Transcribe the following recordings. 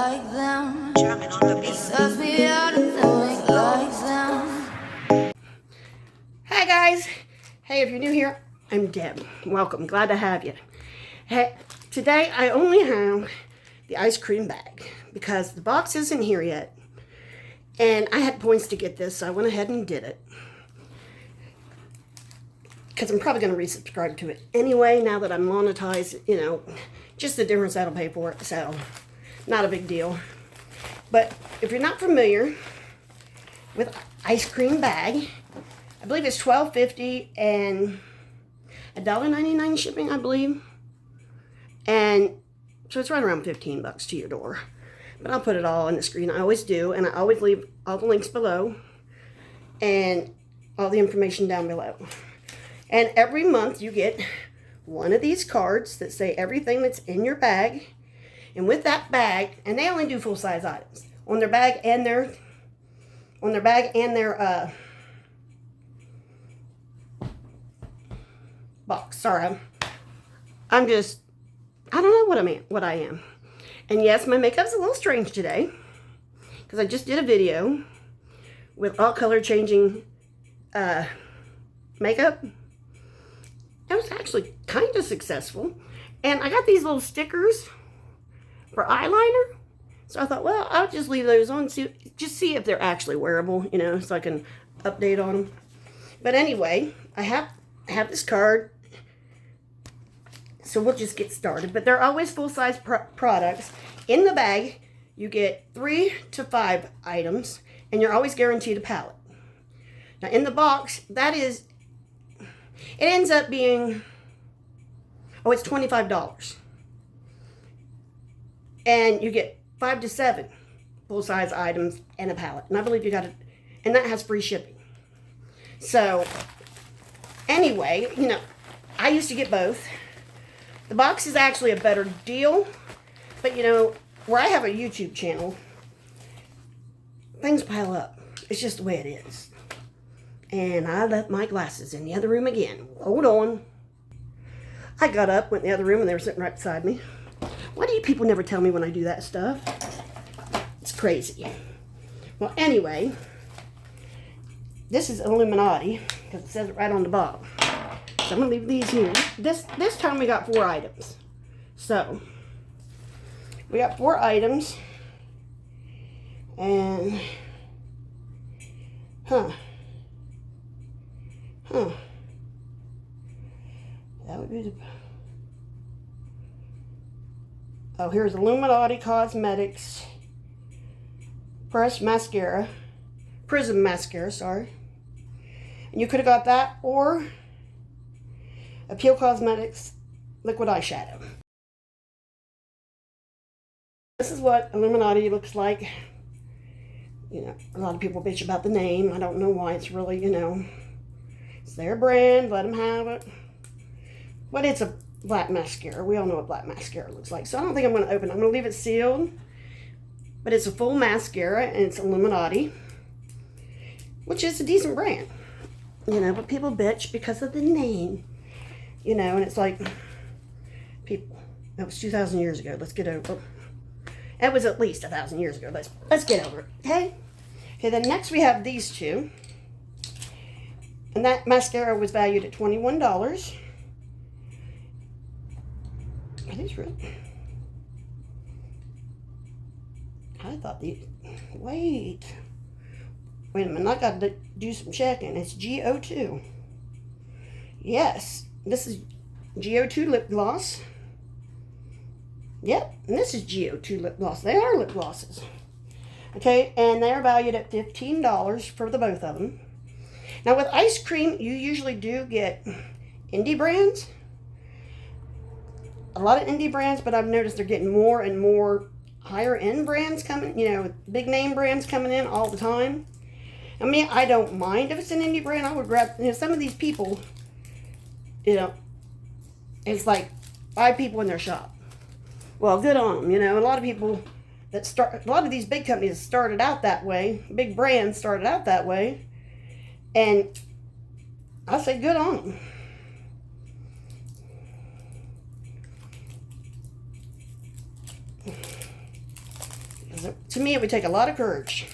like them. Jamming on the beat. Sucks me out and doing like them. Hi guys. Hey, if you're new here, I'm Deb. Welcome. Glad to have you. Hey, today I only have the ice cream bag because the box isn't here yet. And I had points to get this, so I went ahead and did it. Because I'm probably going to resubscribe to it anyway, now that I'm monetized, you know, just the difference that'll pay for it, so not a big deal. But if you're not familiar with ice cream bag, I believe it's $12.50 and $1.99 shipping, I believe. And so it's right around 15 bucks to your door. But I'll put it all on the screen. I always do, and I always leave all the links below and all the information down below. And every month you get one of these cards that say everything that's in your bag. And with that bag, and they only do full-size items on their bag and their box. Sorry, I don't know what I am. And yes, my makeup's a little strange today because I just did a video with all color changing makeup. It was actually kind of successful. And I got these little stickers for eyeliner. So I thought, well, I'll just leave those on, just see if they're actually wearable, you know, so I can update on them. But anyway, I have this card. So we'll just get started. But they're always full-size products. In the bag, you get 3 to 5 items, and you're always guaranteed a pallet. Now, in the box, it ends up being, it's $25. And you get 5 to 7 full-size items and a pallet. And I believe you got it, and that has free shipping. So, anyway, you know, I used to get both. The box is actually a better deal, but you know, where I have a YouTube channel, things pile up. It's just the way it is. And I left my glasses in the other room again. Hold on. I got up, went in the other room, and they were sitting right beside me. Why do you people never tell me when I do that stuff? It's crazy. Well, anyway, this is Illuminati, because it says it right on the bottom. So I'm going to leave these here. This time we got 4 items. So, we got 4 items. And, that would be the, here's Illuminati Cosmetics Press Mascara, Prism Mascara, sorry. And you could have got that, or Appeal Cosmetics Liquid Eyeshadow. This is what Illuminati looks like. You know, a lot of people bitch about the name. I don't know why. It's really, you know, it's their brand. Let them have it. But it's a black mascara. We all know what black mascara looks like. So I don't think I'm going to open it. I'm going to leave it sealed. But it's a full mascara, and it's Illuminati, which is a decent brand. You know, but people bitch because of the name. You know, and it's like, people, that was 2,000 years ago. Let's get over it. That was at least 1,000 years ago. Let's get over it, okay? Okay, then next we have these two. And that mascara was valued at $21. Are these real? I thought these, wait a minute, I got to do some checking. It's GO2. Yes. This is GO2 lip gloss. Yep, and this is GO2 lip gloss. They are lip glosses. Okay, and they are valued at $15 for the both of them. Now with ice cream, you usually do get indie brands. A lot of indie brands, but I've noticed they're getting more and more higher end brands coming, you know, big name brands coming in all the time. I mean, I don't mind if it's an indie brand. I would grab, you know, some of these people, you know, it's like 5 people in their shop. Well, good on them, you know. A lot of people a lot of these big companies started out that way. Big brands started out that way. And I say good on them. Because to me, it would take a lot of courage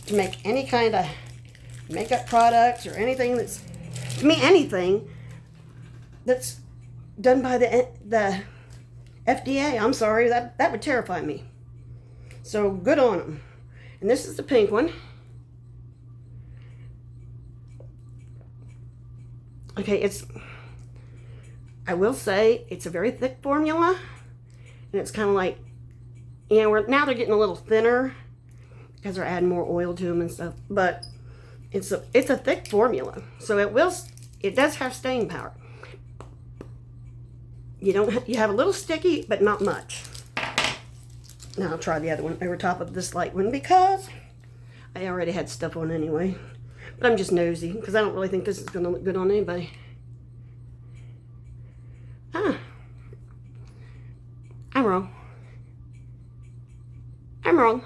to make any kind of makeup products or anything that's, to me, anything that's done by the FDA. I'm sorry, that would terrify me. So good on them. And this is the pink one. Okay, I will say, it's a very thick formula. And it's kind of like, you know, now they're getting a little thinner because they're adding more oil to them and stuff. But it's a thick formula. So it does have staying power. You have a little sticky, but not much. Now I'll try the other one over top of this light one because I already had stuff on anyway. But I'm just nosy because I don't really think this is going to look good on anybody. I'm wrong. I'm wrong.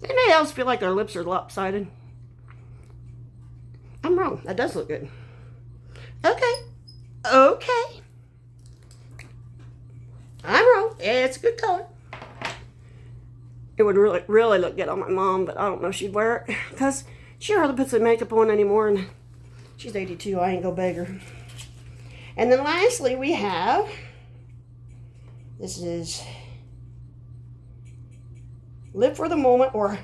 Anybody else feel like their lips are lopsided? I'm wrong. That does look good. Okay. Okay. I'm wrong. It's a good color. It would really look good on my mom, but I don't know if she'd wear it because she hardly puts the makeup on anymore, and she's 82. I ain't go beg her. And then lastly, we have, this is Live for the Moment or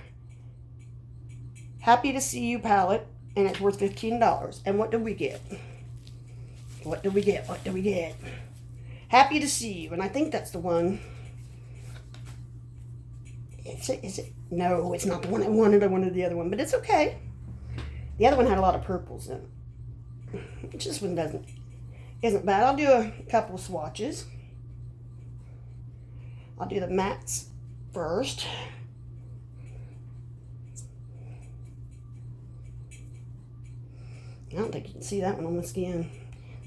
Happy to See You palette, and it's worth $15. And what do we get? What do we get? What do we get? Happy to See You, and I think that's the one. Is it? No, it's not the one I wanted. I wanted the other one, but it's okay. The other one had a lot of purples in it. This one isn't bad. I'll do a couple swatches. I'll do the mattes first. I don't think you can see that one on the skin.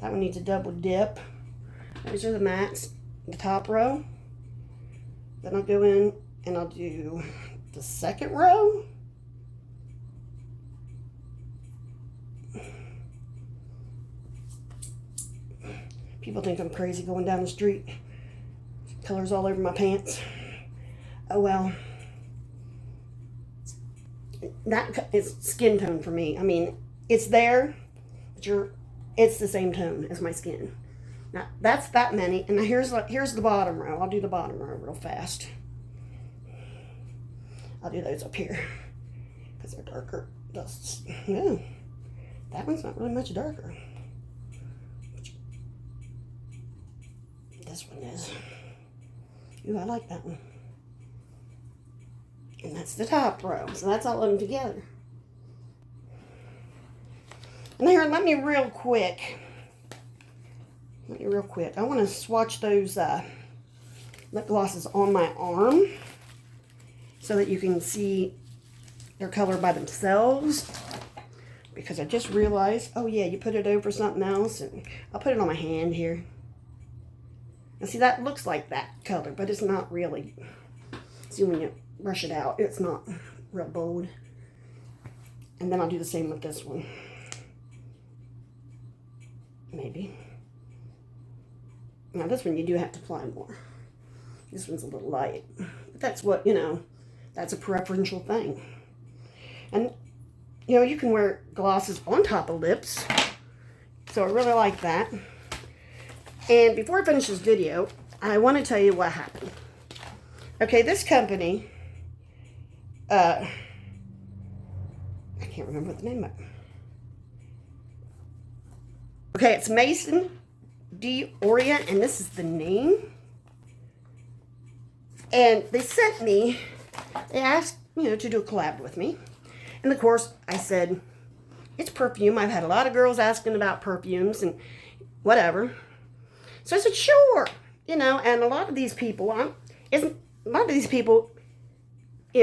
That one needs a double dip. Those are the mattes, the top row. Then I'll go in and I'll do the second row. People think I'm crazy going down the street. Colors all over my pants. Oh well. That is skin tone for me. I mean, it's there, but it's the same tone as my skin. Now, that's that many. And now here's the bottom row. I'll do the bottom row real fast. I'll do those up here because they're darker. No, that one's not really much darker. This one is. Ooh, I like that one. And that's the top row. So that's all of them together. And here, let me real quick. I want to swatch those lip glosses on my arm so that you can see their color by themselves. Because I just realized, oh yeah, you put it over something else, and I'll put it on my hand here. Now see, that looks like that color, but it's not really. See, when you brush it out, it's not real bold. And then I'll do the same with this one. Maybe. Now this one you do have to apply more. This one's a little light. But that's what, that's a preferential thing. And, you can wear glosses on top of lips. So I really like that. And before I finish this video, I want to tell you what happened. Okay, this company, I can't remember what the name of it. Okay, it's Maison D'Orient, and this is the name. And they asked, to do a collab with me. And of course, I said, it's perfume. I've had a lot of girls asking about perfumes and whatever. So I said, sure. And a lot of these people,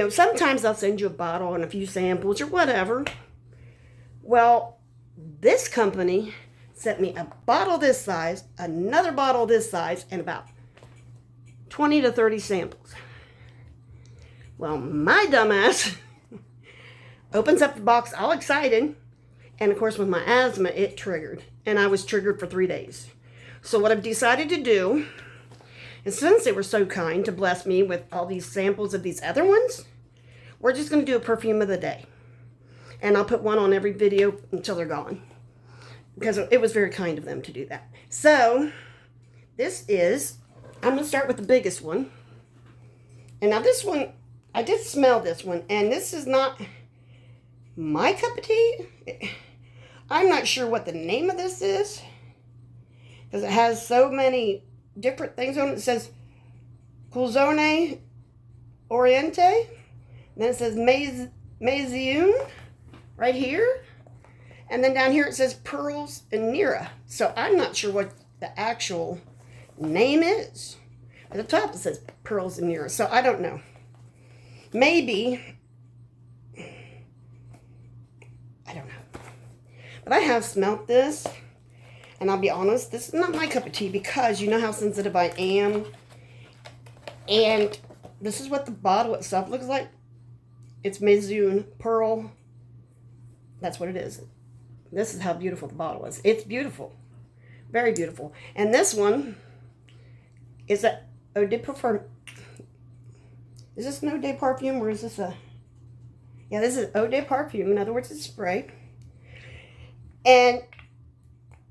sometimes I'll send you a bottle and a few samples or whatever. Well, this company sent me a bottle this size, another bottle this size, and about 20 to 30 samples. Well, my dumbass opens up the box all excited. And of course, with my asthma, it triggered. And I was triggered for 3 days. So what I've decided to do, and since they were so kind to bless me with all these samples of these other ones, we're just going to do a perfume of the day. And I'll put one on every video until they're gone. Because it was very kind of them to do that. So, this is, I'm going to start with the biggest one. And now this one, I did smell this one. And this is not my cup of tea. I'm not sure what the name of this is. Because it has so many different things on it. It says Maison Oriente. And then it says Maison right here. And then down here it says Pearls and Nira. So I'm not sure what the actual name is. At the top it says Pearls and Nira. So I don't know. Maybe. I don't know. But I have smelt this. And I'll be honest, this is not my cup of tea because you know how sensitive I am. And this is what the bottle itself looks like. It's Maison Pearl. That's what it is. This is how beautiful the bottle is. It's beautiful. Very beautiful. And this one is a Eau de Parfum. Is this an Eau de Parfum or is this a... Yeah, this is Eau de Parfum. In other words, it's spray. And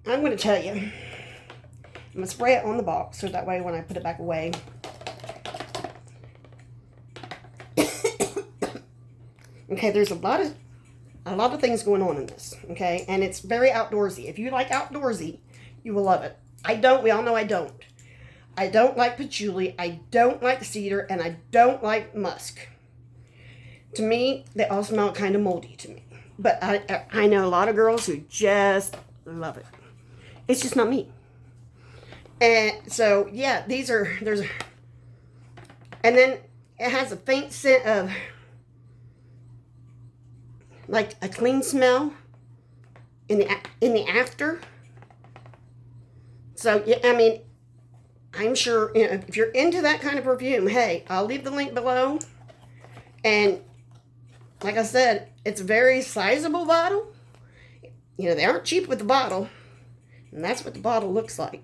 I'm going to tell you, I'm going to spray it on the box so that way when I put it back away, okay, there's a lot of things going on in this, okay, and it's very outdoorsy. If you like outdoorsy, you will love it. I don't. We all know I don't. I don't like patchouli. I don't like cedar, and I don't like musk. To me, they all smell kind of moldy to me. But I know a lot of girls who just love it. It's just not me. And so, yeah, there's, and then it has a faint scent of, like a clean smell in the after. So, yeah, I mean, I'm sure, you know, if you're into that kind of perfume, hey, I'll leave the link below. And like I said, it's a very sizable bottle. You know, they aren't cheap with the bottle. And that's what the bottle looks like.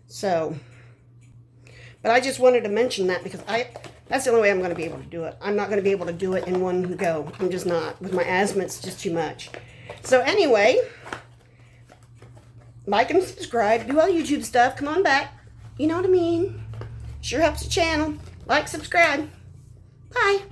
So, but I just wanted to mention that because that's the only way I'm going to be able to do it. I'm not going to be able to do it in one go. I'm just not. With my asthma, it's just too much. So anyway, like and subscribe. Do all YouTube stuff. Come on back. You know what I mean. Sure helps the channel. Like, subscribe. Bye.